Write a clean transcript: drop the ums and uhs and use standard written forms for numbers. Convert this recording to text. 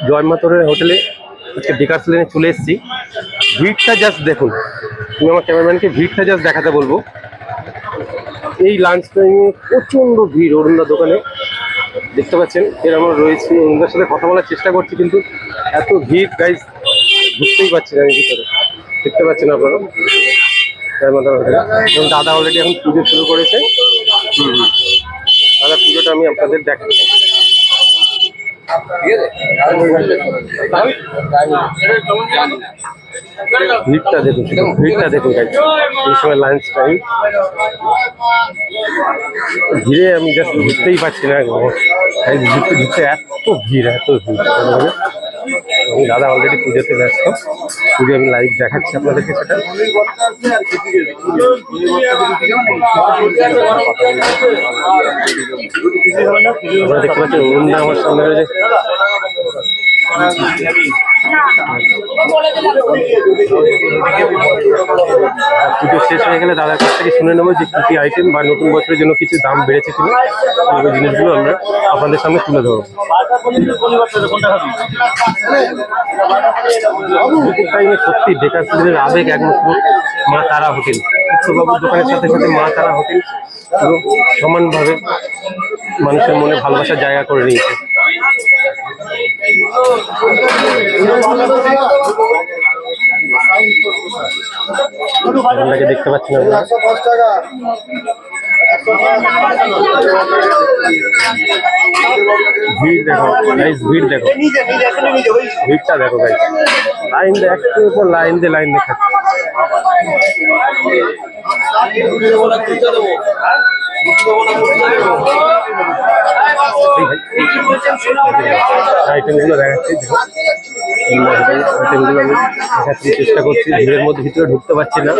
জয়মাতরের হোটেলে আজকে ডেকার্স লেনে চলে এসেছি। ভিড়টা জাস্ট দেখুন। তুমি আমার ক্যামেরাম্যানকে ভিড়টা জাস্ট দেখাতে বলবো। এই লাঞ্চ টাইমে প্রচণ্ড ভিড় অরুণদা দোকানে, দেখতে পাচ্ছেন। এর আমরা রয়েছি, অরুণদার সাথে কথা বলার চেষ্টা করছি, কিন্তু এত ভিড় গাইজ, বুঝতেই পারছি না আমি ভিতরে। দেখতে পাচ্ছেন আপনারা জয়মাতর হোটেলে। এবং দাদা অলরেডি এখন পুজো শুরু করেছে। দাদা পুজোটা আমি আপনাদের দেখাচ্ছি। ভিড়টা দেখুন, ভিড়টা দেখুন গাইজ। এই সময় লাঞ্চ টাইম, ভিড়ে আমি জাস্ট বুঝতেই পারছি না। ঘুরতে ঘুরতে এত ভিড়, এত ভিড়। আমি দাদা অলরেডি পুজোতে ব্যস্ত, পুজো আমি লাইভ দেখাচ্ছি আপনাদেরকে। সেটা আপনারা দেখতে পাচ্ছেন অরুণদা আমার সামনে রয়েছে। পুজো শেষ হয়ে গেলে দাদার কাছ থেকে শুনে নেবো যে কী কী আইটেম বা নতুন বছরের জন্য কিছু দাম বেড়েছে কিনা, ওই জিনিসগুলো আমরা আপনাদের সামনে তুলে ধরবো। টাইমে সত্যি ডেকার্স লেনের আবেগ একমাত্র মা তারা হোটেল। উৎসববাবুর দোকানের সাথে সাথে মা তারা হোটেল পুরো সমানভাবে মানুষের মনে ভালোবাসার জায়গা করে নিয়েছে। আপনাকে দেখতে পাচ্ছেন আপনারা, ভিড় দেখো গাইস, ভিড় দেখো, ভিড়টা দেখো গাইস। লাইন দিয়ে একটার উপর লাইন দিয়ে লাইন দেখাচ্ছে। আইটেমগুলো দেখাচ্ছি, আইটেমগুলো আমি দেখাচ্ছি, চেষ্টা করছি। ভিড়ের মধ্যে ভিতরে ঢুকতে পারছি না।